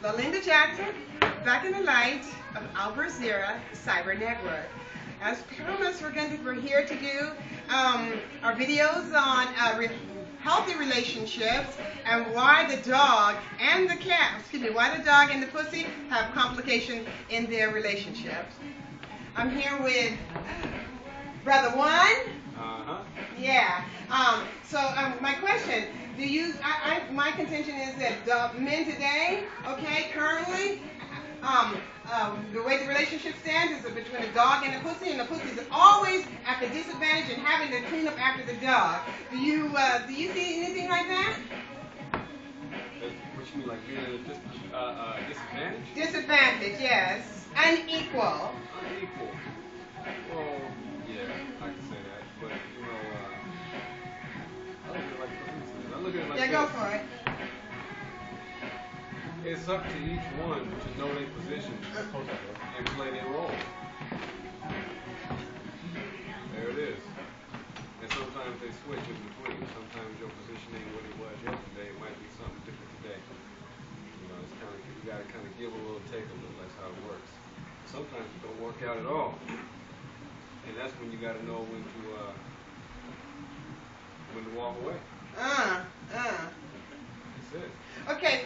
Lalinda Jackson, back in the light of Albert Zira Cyber Network. As promised, we're here to do our videos on healthy relationships and why the dog and the cat, why the dog and the pussy have complications in their relationships. I'm here with Brother One. Yeah. My question, my contention is that the men today, okay, currently, the way the relationship stands is between the dog and the pussy is always at the disadvantage and having to clean up after the dog. Do you see anything like that? What you mean, like being at a disadvantage? Disadvantage, yes. Unequal. Unequal. Well, yeah, I can say that, but I look at it like yeah, this. go for it. It's up to each one to know their position and play their role. There it is. And sometimes they switch in between. Sometimes your position ain't what it was yesterday. It might be something different today. It's kind of, you got to kind of give a little, take a little. That's how it works. Sometimes it don't work out at all. And that's when you got to know when to walk away. That's it. Okay.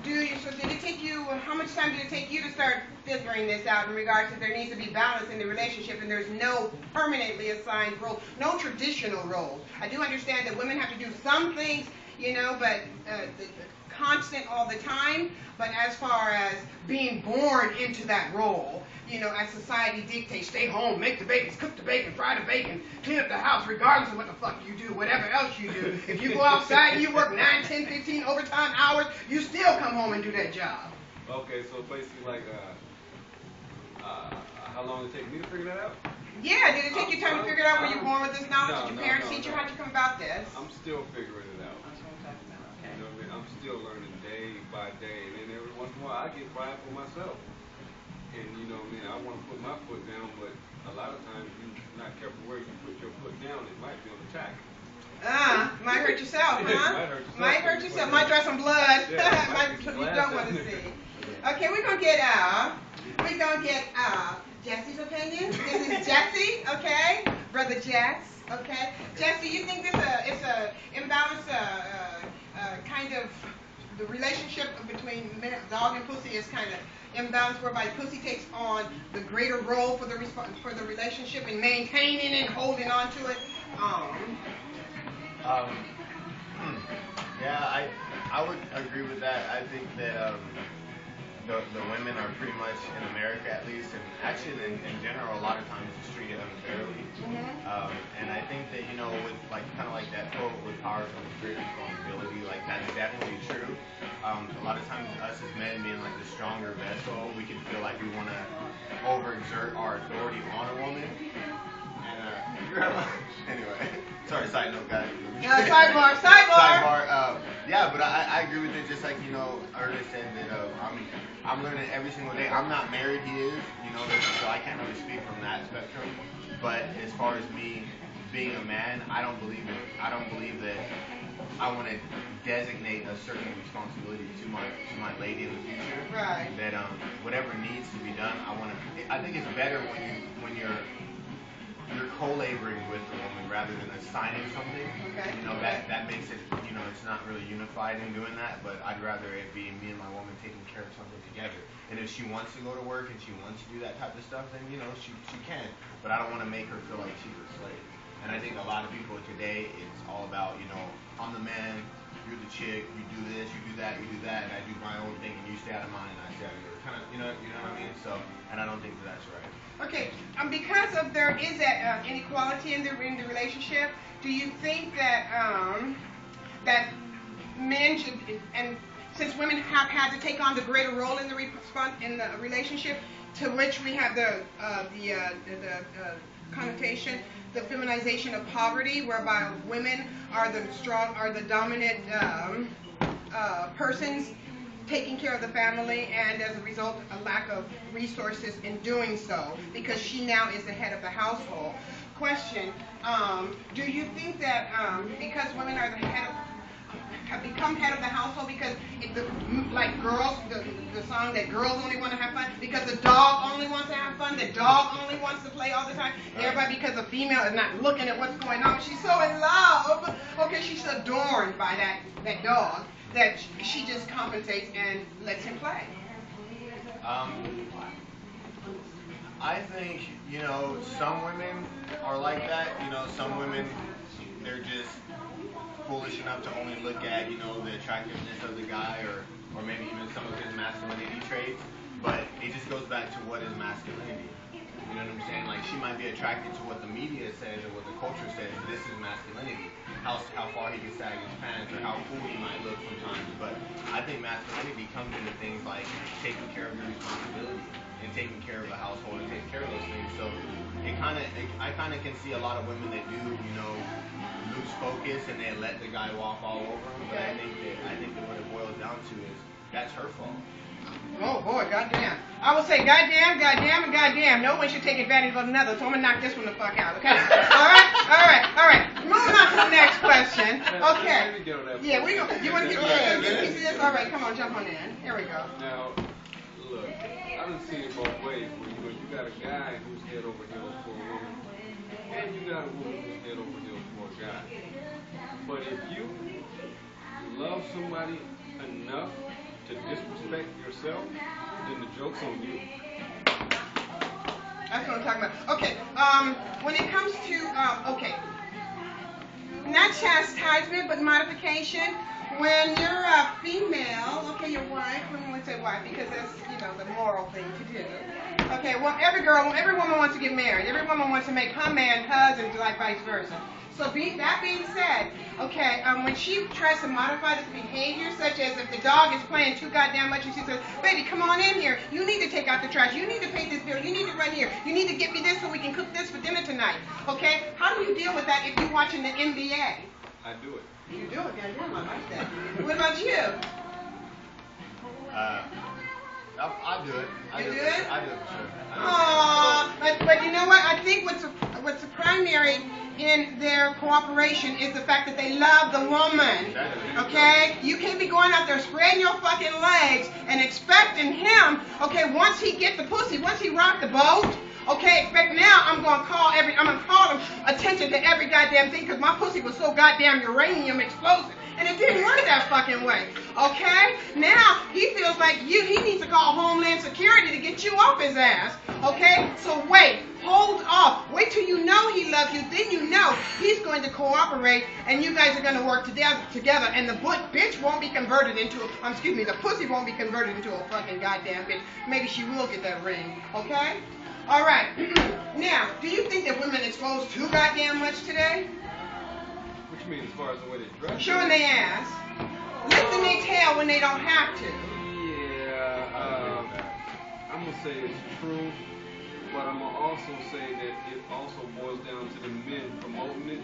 Did it take you? How much time did it take you to start figuring this out in regards to there needs to be balance in the relationship and there's no permanently assigned role, no traditional role? I do understand that women have to do some things, but constant all the time. But as far as being born into that role, as society dictates, stay home, make the babies, cook the bacon, fry the bacon, clean up the house, regardless of what the fuck you do, whatever else you do. If you go outside and you work 9, 10, 15 overtime hours, you still come home and do that job. Okay, so basically like, how long did it take me to figure that out? Yeah, did it take you time to figure it out? Were you born with this knowledge? Did your parents teach you? How'd you come about this? I'm still figuring it out. Okay. You know what I mean? I'm still learning day by day, and then every once in a while I get prideful myself. And I want to put my foot down, but a lot of times you're not careful where you put your foot down. It might be on the tack. Might hurt yourself, huh? Might hurt yourself. Might draw some blood. Yeah, you don't want to see. Okay, we're gonna get Jesse's opinion. This is Jesse, okay? Brother Jess, okay? Jesse, you think it's a imbalance, kind of the relationship between dog and pussy is kind of imbalanced, whereby pussy takes on the greater role for the relationship and maintaining it and holding on to it. Yeah, I would agree with that. I think that the women are pretty much, in America at least, and actually in general, a lot of times it's treated unfairly. And I think that, with kind of like that quote, with power comes great responsibility, like that's definitely true. A lot of times us as men being like the stronger vessel, we can feel like we want to overexert our authority on a woman. And anyway, sorry, side note, guys. Sidebar. Yeah, but I agree with it. Just like Ernest said that I'm learning every single day. I'm not married, he is. So I can't really speak from that spectrum. But as far as me being a man, I don't believe that I want to designate a certain responsibility to my lady in the future. Right. That whatever needs to be done, I think it's better when you're co-laboring with the woman rather than assigning something. Okay. That makes it, it's not really unified in doing that, but I'd rather it be me and my woman taking care of something together. And if she wants to go to work and she wants to do that type of stuff, then, she can. But I don't want to make her feel like she's a slave. And I think a lot of people today, it's all about, I'm the man, you're the chick, you do this, you do that, and I do my own thing, and you stay out of mine, and I stay out of yours. Kind of, you know what I mean? So, and I don't think that's right. Okay, because there is that inequality in the relationship, do you think that that men should, and since women have had to take on the greater role in the relationship, to which we have the connotation, the feminization of poverty, whereby women are the dominant persons taking care of the family, and as a result, a lack of resources in doing so, because she now is the head of the household. Question, do you think that because women are the become head of the household because like girls, the song that girls only want to have fun because the dog only wants to have fun, the dog only wants to play all the time, and everybody because a female is not looking at what's going on. She's so in love. Okay, she's adorned by that dog that she just compensates and lets him play. I think, some women are like that. Some women, they're just foolish enough to only look at, the attractiveness of the guy or maybe even some of his masculinity traits. But it just goes back to what is masculinity. You know what I'm saying? Like, she might be attracted to what the media says or what the culture says. This is masculinity. How far he can sag his pants or how cool he might look sometimes. But I think masculinity comes into things like taking care of your responsibility and taking care of the household and taking care of those things. So I kind of can see a lot of women that do, lose focus and they let the guy walk all over them. But I think that what it boils down to is that's her fault. Oh boy, goddamn. I will say goddamn, goddamn, and goddamn. No one should take advantage of another, so I'm gonna knock this one the fuck out, okay? Alright. Moving on to the next question. Okay. Yeah, you wanna get a piece of this? Alright, come on, jump on in. Here we go. Now, look, I done seen it both ways where you got a guy who's head over heels for a woman, and you got a woman who's head over heels for a guy. But if you love somebody enough to disrespect yourself, then the joke's on you. That's what I'm talking about. Okay, when it comes to, not chastisement, but modification. When you're a female, okay, your wife, when we say wife, because that's, the moral thing to do. Okay, well, every woman wants to get married. Every woman wants to make her man husband, like vice versa. So that being said, okay, when she tries to modify this behavior, such as if the dog is playing too goddamn much and she says, baby, come on in here. You need to take out the trash. You need to pay this bill. You need to run here. You need to get me this so we can cook this for dinner tonight. Okay? How do you deal with that if you're watching the NBA? I do it. You do it, goddamn, I like that. What about you? I do it. You do it? I do it for sure. Aww, but you know what? I think what's the primary in their cooperation is the fact that they love the woman. Okay? You can't be going out there spreading your fucking legs and expecting him, okay, once he get the pussy, once he rock the boat, okay, expect now I'm gonna call him attention to every goddamn thing because my pussy was so goddamn uranium explosive. And it didn't work that fucking way. Okay? Now he feels like he needs to call Homeland Security to get you off his ass. Okay? So wait. Hold off. Wait till you know he loves you. Then you know he's going to cooperate and you guys are going to work together and the bitch won't be converted into the pussy won't be converted into a fucking goddamn bitch. Maybe she will get that ring. Okay? Alright. Now, do you think that women expose too goddamn much today? What you mean as far as the way they dress? Showing their ass. Lifting their tail when they don't have to. Yeah, I'm going to say it's true, but I'm going to also say that it also boils down to the men promoting it,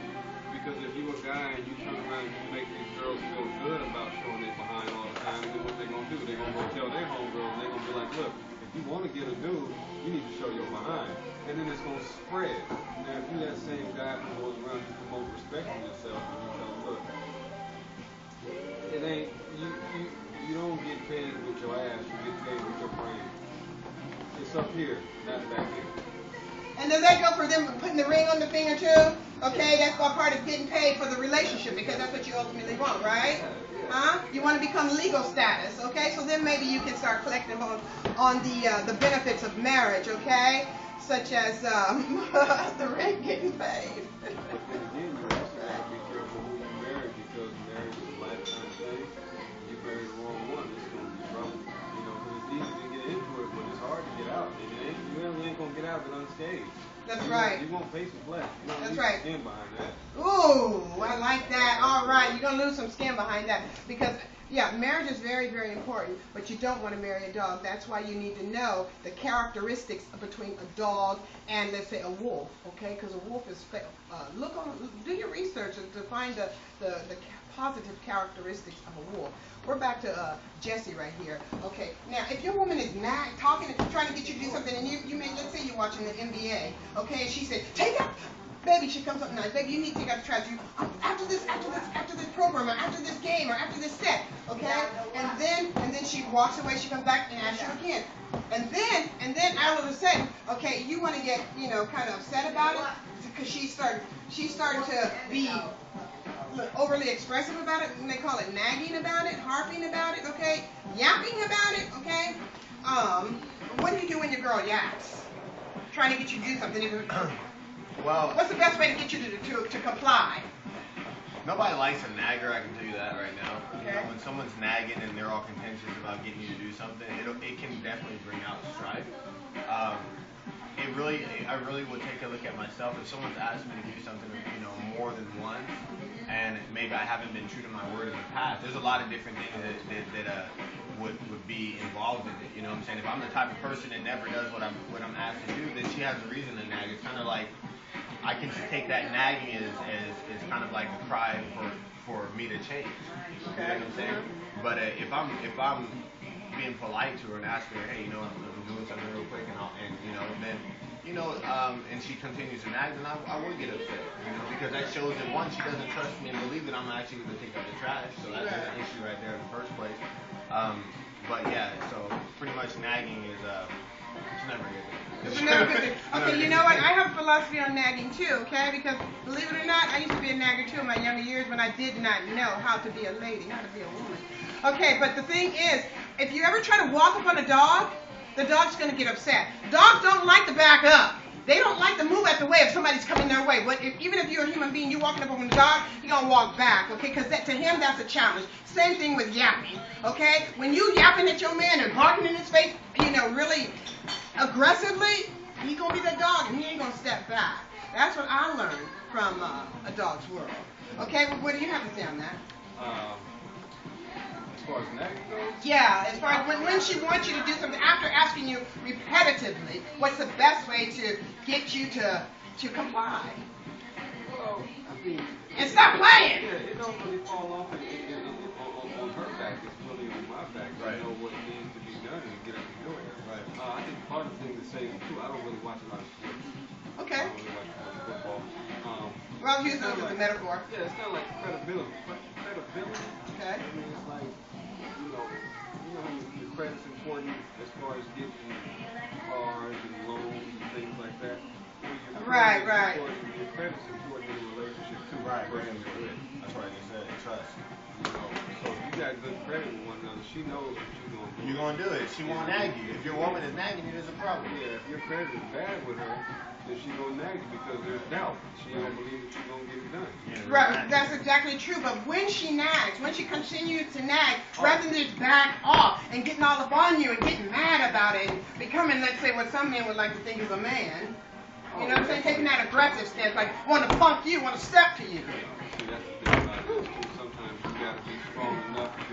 because if you a guy and you turn around and you make these girls feel good about showing their behind all the time, then what they going to do? They're going to go tell their homegirls, and they're going to be like, look, if you want to get a dude, you need to show your behind. And then it's going to spread. Now, if you're that same guy who goes around and promote respecting yourself, and you tell them, look, it ain't, you don't get paid with your ass, you get paid with your brain. It's up here, not back here. And does that go for them putting the ring on the finger too? Okay, that's all part of getting paid for the relationship because that's what you ultimately want, right? Huh? You want to become legal status, okay? So then maybe you can start collecting on the benefits of marriage, okay? Such as the ring getting paid. But then again, you also got to be careful who you marry because marriage is a lifetime thing. If you marry the wrong one, it's going to be trouble. Because it's easy to get into it, but it's hard to get out. And you really ain't going to get out of it unscathed. That's right. You're going to face some flesh. That's right. Skin behind that. Ooh, I like that. All right, you're going to lose some skin behind that because, yeah, marriage is very, very important, but you don't want to marry a dog. That's why you need to know the characteristics between a dog and, let's say, a wolf, okay? Because a wolf is, do your research to find the positive characteristics of a wolf. We're back to Jesse right here. Okay, now if your woman is not talking, trying to get you to do something, and you may, let's say you're watching the NBA, okay, and she said, take out baby, she comes up nice. Baby, you need to take out the trash. You after this program, or after this game, or after this set, okay? And then she walks away. She comes back and asks you again. And then all of a sudden, okay, you want to get kind of upset about it because she's starting to be overly expressive about it, and they call it nagging about it, harping about it, okay, yapping about it, okay. What do you do when your girl yaps, trying to get you to do something? Well, what's the best way to get you to comply? Nobody likes a nagger, I can tell you that right now. Okay. You know, when someone's nagging and they're all contentious about getting you to do something, it can definitely bring out strife. I really would take a look at myself. If someone's asked me to do something, more than once, and maybe I haven't been true to my word in the past, there's a lot of different things that would be involved in it. You know what I'm saying? If I'm the type of person that never does what I'm asked to do, then she has a reason to nag. It's kind of like I can take that nagging as kind of like a cry for me to change. You know what I'm saying? But if I'm being polite to her and asking her, hey, I'm doing something real quick, and she continues to nag, then I would get upset, because that shows that one, she doesn't trust me and believe that I'm actually going to take out the trash, so that's an issue right there in the first place. But yeah, so pretty much nagging is it's never good. It's never good thing. Okay, you know what? I have a philosophy on nagging too, okay? Because believe it or not, I used to be a nagger too in my younger years when I did not know how to be a lady, how to be a woman. Okay, but the thing is, if you ever try to walk up on a dog, the dog's going to get upset. Dogs don't like to back up. They don't like to move out the way if somebody's coming their way. But even if you're a human being, you're walking up on a dog, you're going to walk back, okay? Because to him, that's a challenge. Same thing with yapping, okay? When you yapping at your man and barking in his face, really aggressively, he's going to be that dog and he ain't going to step back. That's what I learned from A Dog's World. Okay, well, what do you have to say on that? As far as nagging goes? Yeah, as far as when she wants you to do something, after asking you repetitively, what's the best way to get you to comply? Well, I mean... And stop playing! Yeah, it don't really fall off on her back. It's really on my back. Right. I know what needs to be done and get up and do it. Right. I think part of the thing to say is, too, I don't really watch a lot of sports. Okay. I don't really watch much football. Well, use it as a metaphor. Yeah, it's kind of like credibility. Okay. I mean, it's like, your credit's important as far as getting cars and loans and things like that. Right. Your credit's important in a relationship too. Right. That's what I just said. Trust. So if you got good credit with one another, she knows what you're going to do. You're going to do it. She won't nag you. If your woman is nagging you, there's a problem. Yeah, if your credit is bad with her, then she's going to nag you because there's doubt. She don't believe that you're going to get it done. Yeah, right, that's exactly true. But when she nags, when she continues to nag, rather than just back off and getting all up on you and getting mad about it and becoming, let's say, what some men would like to think is a man, you know what I'm saying? Taking that aggressive stance, like want to punk you, want to step to you. See, that's the thing about it too. Sometimes you got to be strong enough to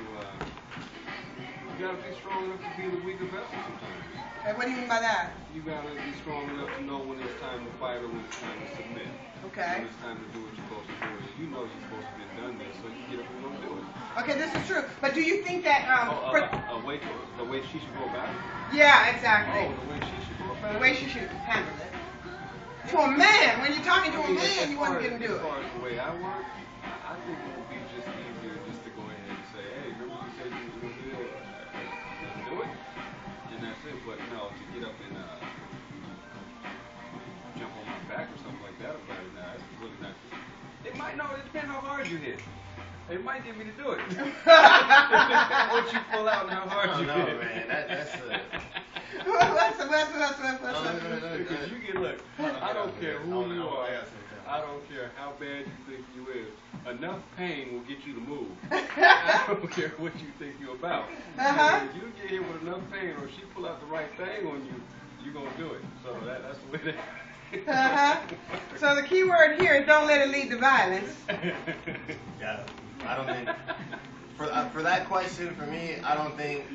be the weaker vessel sometimes. And what do you mean by that? You got to be strong enough to know when it's time to fight or when it's time to submit. Okay. When it's time to do what you're supposed to do. And you know you're supposed to get done this, so you get up and go do it. Okay, this is true. But do you think that the way she should go about it? Yeah, exactly. The way she should go about it? The way she should handle it. To a man, when you're talking to a man, you want to get him to do it. As far as the way I work, I think it would be just easier just to go ahead and say, hey, remember you said you were going to do it? Let's do it. And that's it. But no, to get up and jump on my back or something like that about it, that's really not true. It might not. It depends how hard you hit. It might get me to do it. What you pull out and how hard you hit. Man, that's Because you get, look, I don't care who you are. I don't care how bad you think you is. Enough pain will get you to move. I don't care what you think you're about. If you get hit with enough pain or she pull out the right thing on you, you're going to do it. So that's the way that So the key word here is don't let it lead to violence. Yeah, I don't think, for that question, for me, I don't think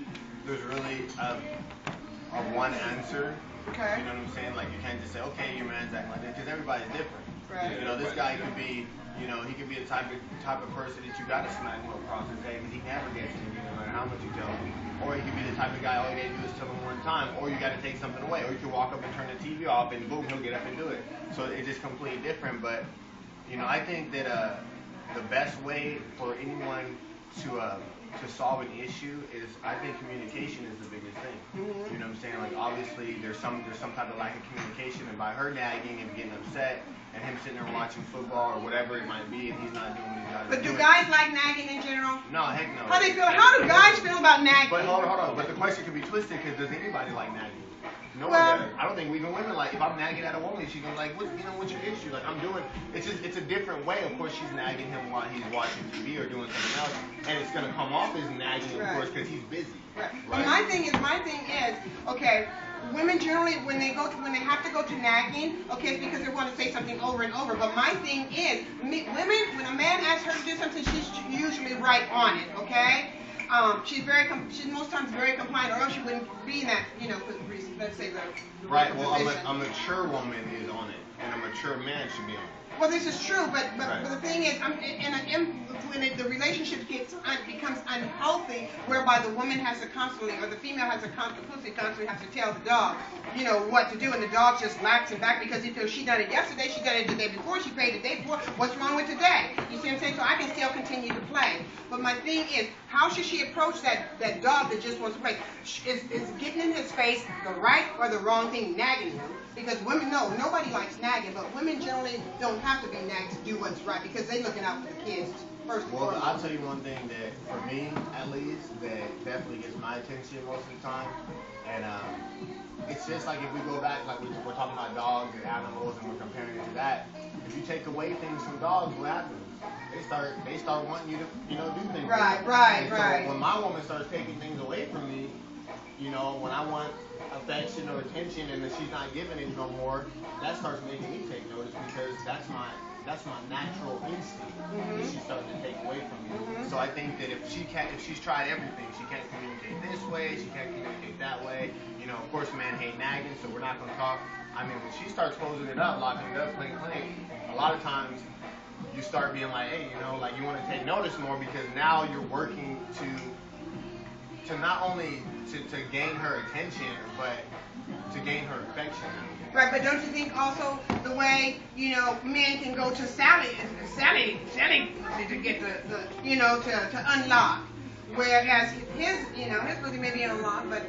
there's really a one answer. Okay. You know what I'm saying? Like, you can't just say, okay, your man's acting like that, because everybody's different. Right. You know, this guy could be, you know, he could be the type of person that you got to smack him across his head because he never gets to you, no matter how much you tell him. Or he could be the type of guy all you got to do is tell him one time, or you got to take something away, or you can walk up and turn the TV off, and boom, he'll get up and do it. So it's just completely different. But you know, I think that the best way for anyone to solve an issue is, I think communication is the biggest thing. Mm-hmm. You know what I'm saying? Like, obviously there's some type of lack of communication, and by her nagging and getting upset and him sitting there watching football or whatever it might be, and he's not doing what he's got to do. But do guys like nagging in general? No, heck no. How do guys feel about nagging? But hold on. But the question could be twisted, because does anybody like nagging? No one Well, does. I don't think even women like. If I'm nagging at a woman, she's gonna like, what's your issue? Like, I'm doing. It's a different way. Of course, she's nagging him while he's watching TV or doing something else, and it's gonna come off as nagging, of course, because he's busy. Right. Right? And my thing is, okay, women generally when they have to go to nagging, okay, it's because they want to say something over and over. But my thing is, women, when a man asks her to do something, she's usually right on it, okay. She's most times very compliant, or else she wouldn't be in that, you know, let's say the Right. Well, position. a mature woman is on it, and a mature man should be on it. Well, this is true, but Right. the thing is, when the relationship becomes unhealthy, whereby the woman has to constantly, or the female has to constantly has to tell the dog, you know, what to do, and the dog just laxing back because he feels she done it yesterday, she done it the day before, she paid the day before. What's wrong with today? You see what I'm saying? So I can still continue to play. But my thing is, how should she approach that dog that just wants to play? Is getting in his face the right or the wrong thing? Nagging him? Because women, nobody likes nagging, but women generally don't have to be nagged to do what's right because they're looking out for the kids first and Well, foremost. I'll tell you one thing that, for me at least, that definitely gets my attention most of the time, and it's just like if we go back, like we're talking about dogs and animals, and we're comparing it to that. If you take away things from dogs, what happens? They start wanting you to, you know, do things. Right, And right. So when my woman starts taking things away from me, you know, when I want affection or attention and that she's not giving it no more, that starts making me take notice, because that's my natural instinct. Mm-hmm. That she's starting to take away from me. Mm-hmm. So I think that if she's tried everything, she can't communicate this way, she can't communicate that way. You know, of course, men hate nagging, so we're not going to talk. I mean, when she starts closing it up, locking it up, clink, a lot of times you start being like, hey, you know, like, you want to take notice more, because now you're working to not only to gain her attention, but to gain her affection. Right, but don't you think also the way, you know, men can go to Sally to get the you know, to unlock, whereas his pussy may be unlocked, but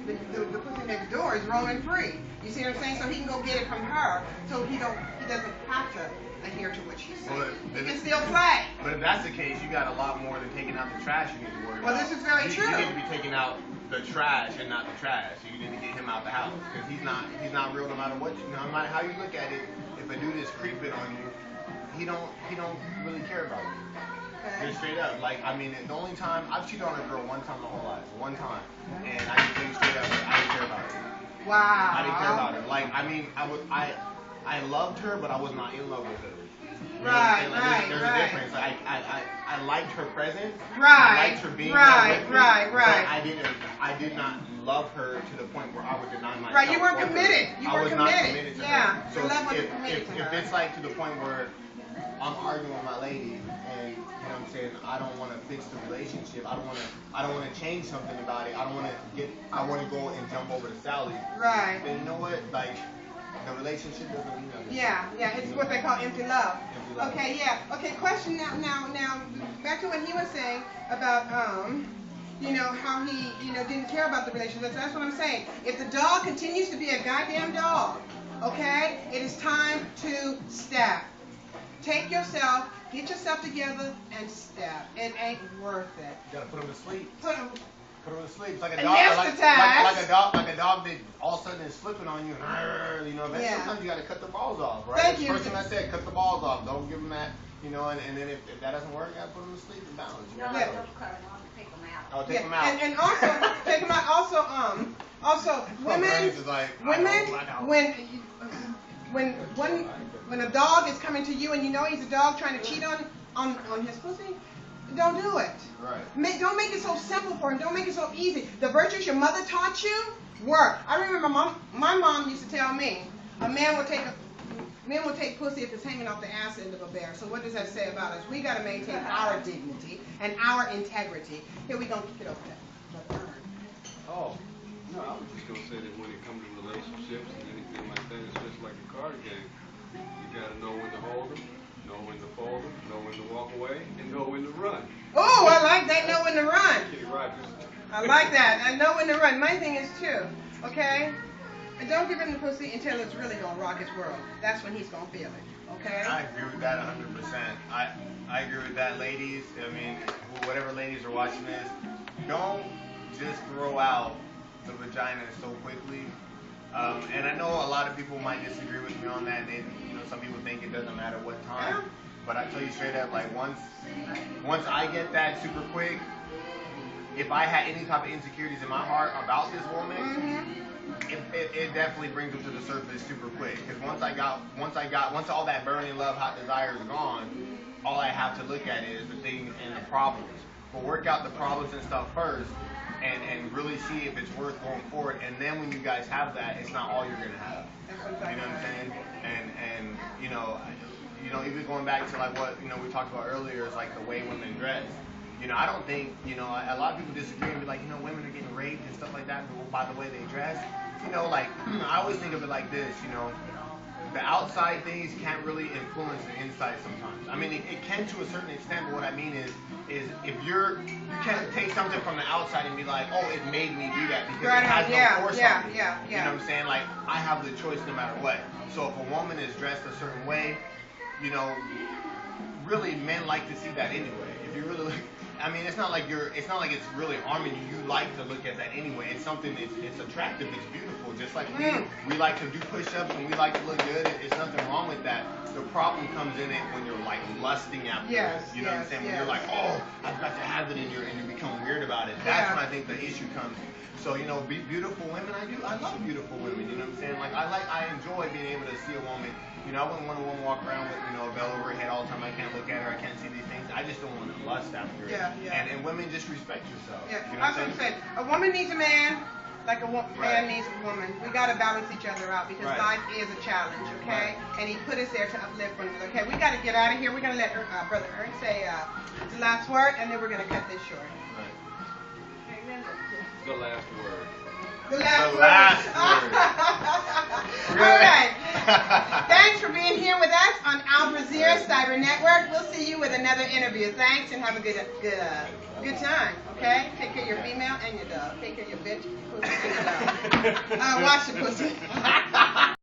the pussy next door is roaming free. You see what I'm saying? So he can go get it from her, so he doesn't have to adhere to what she says. Well, he can still play. But if that's the case, you got a lot more than taking out the trash you need to worry about. Well, this is very true. You need to be taking out the trash and not the trash. You need to get him out the house, because he's not real no matter what no matter how you look at it. If a dude is creeping on you, he don't really care about you. Okay. Just straight up. Like, I mean, the only time I've cheated on a girl one time my whole life, and I just tell you straight up, I didn't care about her. Wow. I didn't care about her. Like, I mean, I loved her, but I was not in love with her. You know what I'm saying? Like, there's a difference. Like, I liked her presence. Right. I liked her being Right. there with me, Right. but I did not love her to the point where I would deny myself. Right, you weren't for her. committed. You I were was committed. not committed to Yeah, her. So your love wasn't committed if to her. it's like to the point where I'm arguing with my lady, and you know what I'm saying, I don't want to fix the relationship. I don't want to change something about it. I want to go and jump over to Sally. Right. Then you know what? Like, the relationship doesn't mean nothing. Yeah, it's what they call empty love. Empty love. Okay, yeah. Okay, question now, back to what he was saying about, you know, how he, you know, didn't care about the relationship. That's what I'm saying. If the dog continues to be a goddamn dog, okay, it is time to step. Get yourself together and step. It ain't worth it. You gotta put him to sleep. Put him. Put him to sleep. It's like a And dog, like a dog that all of a sudden is flipping on you. And, you know, Yeah. sometimes you got to cut the balls off, right? Thank That's you. the first thing I said, cut the balls off. Don't give them that, you know, and then if that doesn't work, you got to put them to sleep and balance. You No, gotta Yeah. go. don't cut them off, take them out. Oh, take them out. And also take them out. Also, women, Bernice is like, I know. when a dog is coming to you and you know he's a dog trying to cheat on his pussy, don't do it. Right. Don't make it so simple for him. Don't make it so easy. The virtues your mother taught you work. I remember my mom used to tell me, a man would take Men will take pussy if it's hanging off the ass end of a bear. So what does that say about us? We got to maintain our dignity and our integrity. Here we gonna kick it over there. Oh, no, I was just gonna say that when it comes to relationships and anything like that, it's just like a card game. You gotta know when to hold them, know when to fold them, know when to walk away, and know when to run. Oh, I like that. Know when to run. Kenny Rogers. I like that. I know when to run. My thing is too. Okay. And don't give him the pussy until it's really gonna rock his world. That's when he's gonna feel it. Okay. I agree with that 100%. I agree with that, ladies. I mean, whatever ladies are watching this, don't just throw out the vagina so quickly. And I know a lot of people might disagree with me on that. And some people think it doesn't matter what time. But I tell you straight up, like once I get that super quick, if I had any type of insecurities in my heart about this woman, it definitely brings them to the surface super quick. Because once all that burning love, hot desire is gone, all I have to look at is the things and the problems. But work out the problems and stuff first, and really see if it's worth going forward. And then when you guys have that, it's not all you're gonna have. You know what I'm saying? And even going back to like what we talked about earlier is like the way women dress. I don't think, a lot of people disagree and be like, women are getting raped and stuff like that by the way they dress. Like, I always think of it like this, the outside things can't really influence the inside sometimes. I mean, it can to a certain extent, but what I mean is if you can't take something from the outside and be like, oh, it made me do that because it has no force on me. You know what I'm saying? Like, I have the choice no matter what. So if a woman is dressed a certain way, really men like to see that anyway. If you really look, I mean, it's not like it's really harming you. You like to look at that anyway. It's something. It's attractive. It's beautiful. Just like we like to do push-ups and we like to look good. There's nothing wrong with that. The problem comes in it when you're like lusting after it. You know what I'm saying? When you're like, oh, I've got to have it in and you become weird about it. That's when I think the issue comes. So beautiful women. I love beautiful women. You know what I'm saying? Like I enjoy being able to see a woman. I wouldn't want a woman walk around with a veil over her head all the time. I can't look at her. I can't see these things. I just don't want to lust after it. And women just respect yourself. You know that's what I'm saying. A woman needs a man, like a man needs a woman. We got to balance each other out because life is a challenge, okay? And he put us there to uplift one another. Okay, we got to get out of here. We're going to let Brother Ernst say the last word, and then we're going to cut this short. The last word. The last word. All right. Thanks for being here with us on Al Jazeera Cyber Network. We'll see you with another interview. Thanks and have a good time. Okay? Take care of your female and your dog. Take care of your bitch, your pussy, and your dog. Wash the pussy.